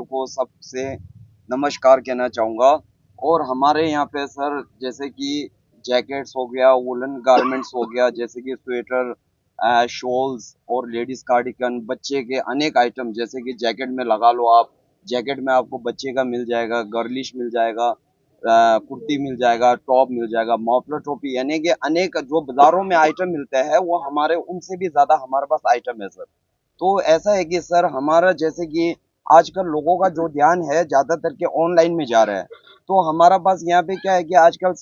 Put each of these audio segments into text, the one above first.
को सबसे नमस्कार कहना चाहूँगा। और हमारे यहाँ पे सर जैसे कि जैकेट्स हो गया, वुलन गारमेंट्स हो गया, जैसे कि स्वेटर, शॉल्स और लेडीज कार्डिगन, बच्चे के अनेक आइटम, जैसे कि जैकेट में लगा लो आप, जैकेट में आपको बच्चे का मिल जाएगा, गर्लिश मिल जाएगा, कुर्ती मिल जाएगा, टॉप मिल जाएगा, मफलर टोपी, यानी कि अनेक जो बाजारों में आइटम मिलते हैं वो हमारे उनसे भी ज्यादा हमारे पास आइटम है सर। तो ऐसा है कि सर हमारा जैसे कि आजकल लोगों का जो ध्यान है ज्यादातर के ऑनलाइन में जा रहा है, तो हमारा पास यहाँ पे क्या है कि आजकल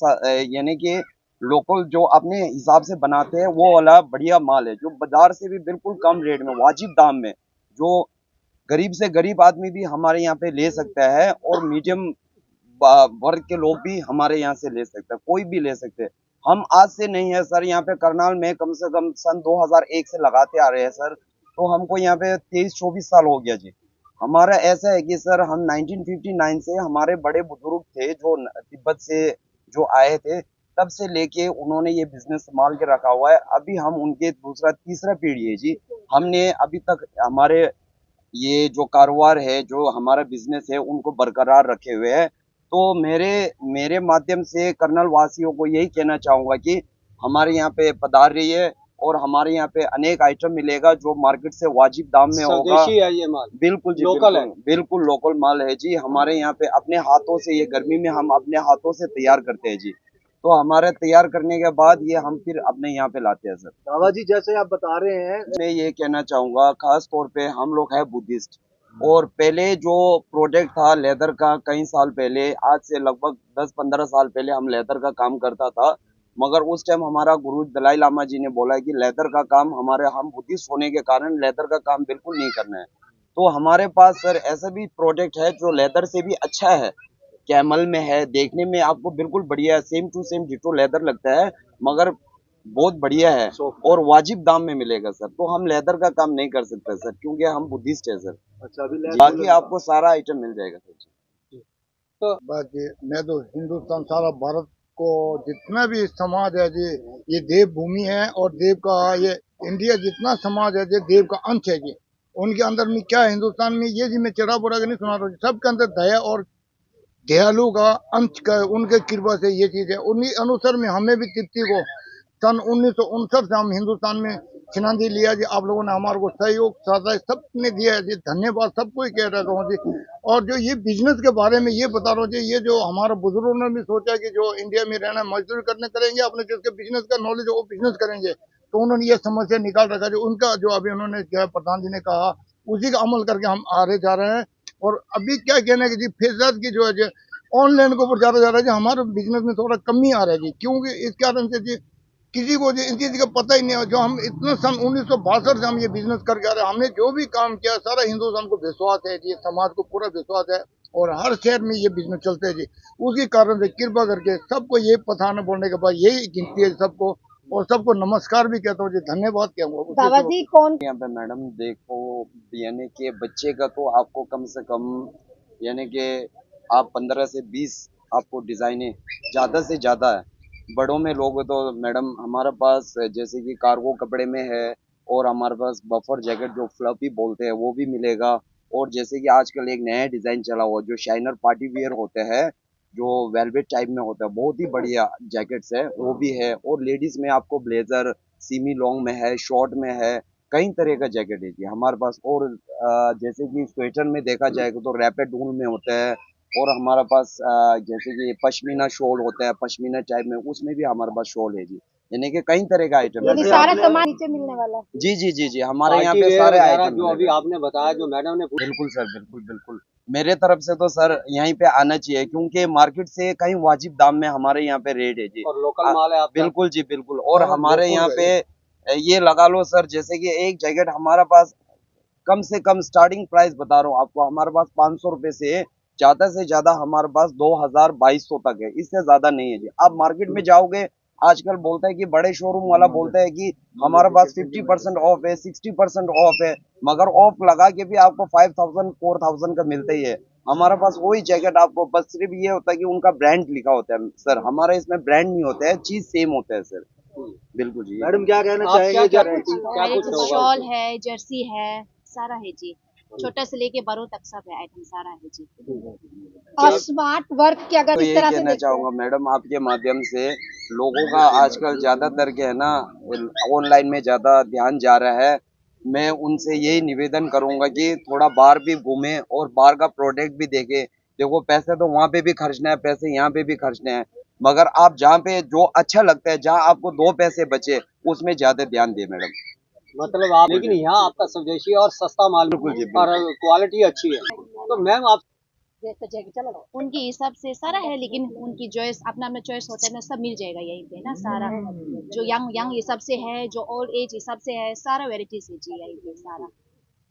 यानी कि लोकल जो अपने हिसाब से बनाते हैं वो वाला बढ़िया माल है, जो बाजार से भी बिल्कुल कम रेट में वाजिब दाम में, जो गरीब से गरीब आदमी भी हमारे यहाँ पे ले सकता है और मीडियम वर्ग के लोग भी हमारे यहाँ से ले सकते हैं, कोई भी ले सकते हैं। हम आज से नहीं है सर, यहाँ पे करनाल में कम से कम सन 2001 से लगाते आ रहे हैं सर, तो हमको यहाँ पे 23-24 साल हो गया जी। हमारा ऐसा है कि सर हम 1959 से हमारे बड़े बुजुर्ग थे जो तिब्बत से जो आए थे, तब से लेके उन्होंने ये बिजनेस संभाल के रखा हुआ है। अभी हम उनके दूसरा तीसरा पीढ़ी है जी। हमने अभी तक हमारे ये जो कारोबार है, जो हमारा बिजनेस है, उनको बरकरार रखे हुए है। तो मेरे मेरे माध्यम से करनल वासियों को यही कहना चाहूंगा कि हमारे यहाँ पे पधार रही है और हमारे यहाँ पे अनेक आइटम मिलेगा जो मार्केट से वाजिब दाम में होगा। स्वदेशी है ये माल, बिल्कुल जी, लोकल है, बिल्कुल लोकल माल है जी। हमारे यहाँ पे अपने हाथों से, ये गर्मी में हम अपने हाथों से तैयार करते हैं जी। तो हमारे तैयार करने के बाद ये हम फिर अपने यहाँ पे लाते हैं सर। बाबा जी जैसे आप बता रहे हैं, मैं ये कहना चाहूंगा, खास तौर पे हम लोग हैं बुद्धिस्ट, और पहले जो प्रोडक्ट था लेदर का, कई साल पहले, आज से लगभग 10-15 साल पहले हम लेदर का काम करता था, मगर उस टाइम हमारा गुरु दलाई लामा जी ने बोला कि लेदर का काम हम बुद्धिस्ट होने के कारण लेदर का काम बिल्कुल नहीं करना है। तो हमारे पास सर ऐसा भी प्रोडक्ट है जो लेदर से भी अच्छा है, कैमल में है, देखने में आपको बिल्कुल बढ़िया है, same to same ditto leather लगता है, मगर बहुत बढ़िया है और वाजिब दाम में मिलेगा सर। तो हम लेदर का काम नहीं कर सकते सर, क्योंकि हम बुद्धिस्ट है सर। अच्छा अभी बाकी आपको सारा आइटम मिल जाएगा सर। तो बाकी मैं तो हिंदुस्तान सारा भारत को जितना भी समाज है जी, ये देव भूमि है और देव का ये इंडिया जितना समाज है जी, देव का अंश है जी। उनके अंदर में क्या है हिंदुस्तान में, ये जी मैं चढ़ा बुढ़ा के नहीं सुना रहा हूँ, सबके अंदर दया और दयालु का अंश का उनके कृपा से ये चीज है। उन्हीं अनुसार में हमें भी तृप्ति को सन 1959 से हम हिंदुस्तान में छिनांदी लिया जी। आप लोगों ने हमारे को सहयोग साझा सबने दिया है जी, धन्यवाद सबको ही कह रहा हूँ जी। और जो ये बिजनेस के बारे में ये बता रहा हूँ जी, ये जो हमारे बुजुर्गों ने भी सोचा कि जो इंडिया में रहना मजदूरी करने करेंगे, अपने जिसके बिजनेस का नॉलेज वो बिजनेस करेंगे, तो उन्होंने ये समस्या निकाल रखा जो उनका, जो अभी उन्होंने क्या प्रधान जी ने कहा, उसी का अमल करके हम आगे जा रहे हैं। और अभी क्या कहना है कि जी फेसद की जो है जी ऑनलाइन के ऊपर ज्यादा जा रहा है जी, हमारे बिजनेस में थोड़ा कमी आ रहा है जी, क्योंकि इस कारण से जी किसी को इन चीज का पता ही नहीं है। जो हम इतने सन 1962 से हम ये बिजनेस करके आ रहे हैं, हमने जो भी काम किया सारा हिंदुस्तान को विश्वास है जी, समाज को पूरा विश्वास है और हर शहर में ये बिजनेस चलते हैं जी। उसी कारण से कृपा करके सबको ये पठाने बोलने के बाद यही गिनती है सबको, और सबको नमस्कार भी कहता हूँ जी, धन्यवाद कहूँगा। बाबा जी कौन यहाँ पे मैडम देखो, यानी कि बच्चे का तो आपको कम से कम, यानी कि आप 15 से 20 आपको डिजाइने ज्यादा से ज्यादा है। बड़ों में लोग तो मैडम हमारे पास जैसे कि कार्गो कपड़े में है, और हमारे पास बफर जैकेट जो फ्लफी बोलते हैं वो भी मिलेगा। और जैसे कि आजकल एक नया डिजाइन चला हुआ जो शाइनर पार्टी वियर होते हैं, जो वेलवेट टाइप में होता है, बहुत ही बढ़िया जैकेट्स है, वो भी है। और लेडीज में आपको ब्लेजर सीमी लॉन्ग में है, शॉर्ट में है, कई तरह का जैकेट है जी हमारे पास। और जैसे कि स्वेटर में देखा जाएगा तो रैपिड ऊन में होता है, और हमारे पास जैसे कि पश्मीना शॉल होता है, पश्मीना टाइप में, उसमें भी हमारे पास शॉल है जी, यानी कि कई तरह का आइटम है। सारा सामान नीचे मिलने वाला है? जी जी जी जी, हमारे यहाँ पे सारे आइटम जो अभी आपने बताया, जो मैडम ने, बिल्कुल सर, बिल्कुल बिल्कुल। मेरे तरफ से तो सर यहीं पे आना चाहिए, क्योंकि मार्केट से कहीं वाजिब दाम में हमारे यहाँ पे रेट है जी, और लोकल माल है आपका। बिल्कुल जी बिल्कुल। और हमारे यहाँ पे ये लगा लो सर, जैसे कि एक जैकेट हमारे पास कम से कम स्टार्टिंग प्राइस बता रहा हूँ आपको, हमारे पास 500 रुपए से ज्यादा हमारे पास 2000-2200 तक है, इससे ज्यादा नहीं है जी। आप मार्केट में जाओगे, आजकल बोलता है कि बड़े शोरूम वाला बोलता है कि हमारे पास 50% ऑफ है, 60% ऑफ है, मगर ऑफ लगा के भी आपको 5000-4000 का मिलता ही है। हमारे पास वही जैकेट आपको बस सिर्फ ये होता है कि उनका ब्रांड लिखा होता है सर, हमारे इसमें ब्रांड नहीं होता है, चीज सेम होता है सर। बिल्कुल जी। मैडम क्या कहना चाहेंगे? क्या कुछ शॉल है, जर्सी है, सारा है जी। छोटा से लेके बड़ों तक सब है, आइटम सारा है जी। और स्मार्ट वर्क की अगर तो इस ये तरह से कहना देखते चाहूंगा मैडम आपके माध्यम से, लोगों का आजकल ज्यादातर के है ना ऑनलाइन में ज्यादा ध्यान जा रहा है। मैं उनसे यही निवेदन करूंगा कि थोड़ा बाहर भी घूमे और बाहर का प्रोडक्ट भी देखे। देखो पैसे तो वहां पे भी खर्चना है, पैसे यहाँ पे भी खर्चने हैं, मगर आप जहाँ पे जो अच्छा लगता है, जहाँ आपको 2 पैसे बचे, उसमें ज्यादा ध्यान दे मैडम। मतलब आप, लेकिन यहाँ आपका स्वदेशी और सस्ता माल बिल्कुल जी, और क्वालिटी अच्छी है। तो मैम आप उनके हिसाब से सारा है, लेकिन उनकी चॉइस अपना अपना चॉइस होता है ना, सब मिल जाएगा यहीं पे ना सारा। जो यंग हिसाब से है, जो ओल्ड एज हिसाब से है, सारा वेराइटीज है जी यहीं पे सारा।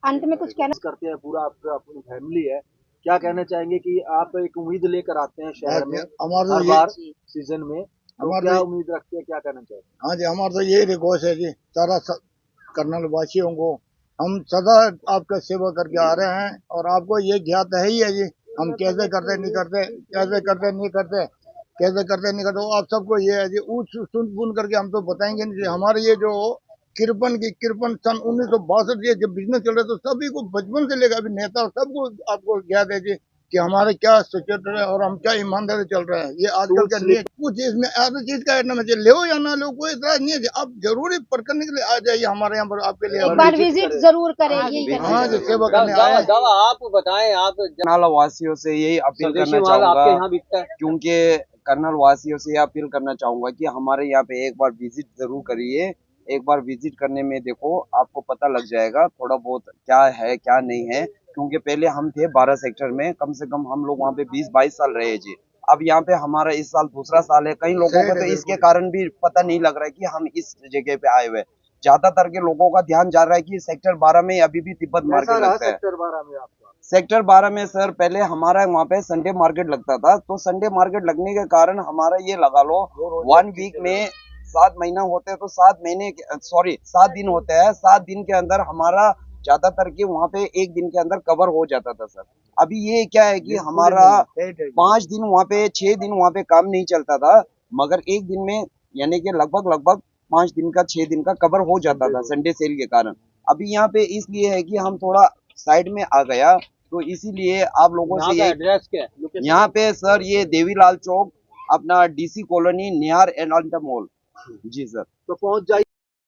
अंत में कुछ कहना करते हैं, पूरा आपका अपनी फैमिली है, क्या कहना चाहेंगे कि आप एक उम्मीद लेकर आते हैं शहर में हमारा हर ये बार सीजन में, तो हमारा क्या उम्मीद रखते हैं, क्या कहना चाहेंगे? हाँ जी, हमारा तो यही रिक्वेस्ट है जी, सारा कर्नल वासियों को, हम सदा आपका सेवा करके आ रहे हैं और आपको ये ज्ञात है ही है जी, हम कैसे करते नहीं करते, कैसे करते नहीं करते, कैसे करते नहीं करते, आप सबको ये है जी, सुन सुन करके हम तो बताएंगे नहीं। हमारे ये जो किरपन सन 1962 ये जब बिजनेस चल रहा है, तो सभी को बचपन से लेकर अभी नेता सबको आपको ज्ञात है जी कि हमारे क्या सिक्योरिटी है और हम क्या ईमानदारी चल रहे हैं। ये आजकल का लिए कुछ इसमें ऐसी चीज का ना मुझे ले या ना लो, कोई इतराज नहीं है। आप जरूरी पर करने के लिए आ जाइए हमारे यहाँ पर, आपके लिए एक बार विजिट जरूर करें, यही करना हाँ जी, सेवा करने आए हैं। दवा आप बताएं, आप कर्नल वासियों से यही अपील स्वदेशी करना माल आपके चाहूंगा, यहाँ बिकता है? क्योंकि कर्नल वासियों से अपील करना चाहूंगा कि हमारे यहाँ पे एक बार विजिट जरूर करिए। एक बार विजिट करने में देखो आपको पता लग जाएगा थोड़ा बहुत क्या है क्या नहीं है। क्योंकि पहले हम थे 12 सेक्टर में, कम से कम हम लोग वहाँ पे 20-22 साल रहे जी। अब यहाँ पे हमारा इस साल दूसरा साल है। कई लोगों को तो इसके कारण भी पता नहीं लग रहा है कि हम इस जगह पे आए हुए हैं। ज्यादातर के लोगों का ध्यान जा रहा है कि सेक्टर 12 में अभी भी तिब्बत मार्केट लगता है। सेक्टर 12 में आपका सेक्टर 12 में सर पहले हमारा वहाँ पे संडे मार्केट लगता था, तो संडे मार्केट लगने के कारण हमारा ये लगा लो 1 वीक में 7 महीना होते हैं, तो 7 दिन होते हैं। 7 दिन के अंदर हमारा ज्यादातर के वहाँ पे 1 दिन के अंदर कवर हो जाता था सर। अभी ये क्या है कि हमारा 5 दिन वहाँ पे 6 दिन वहाँ पे काम नहीं चलता था, मगर 1 दिन में यानी कि लगभग 5 दिन का 6 दिन का कवर हो जाता था संडे सेल के कारण। अभी यहाँ पे इसलिए है कि हम थोड़ा साइड में आ गया, तो इसीलिए आप लोगों से ये एड्रेस क्या है? यहाँ पे सर ये देवीलाल चौक, अपना DC colony, Nihar and Elante mall जी सर। तो पहुंच जाइए।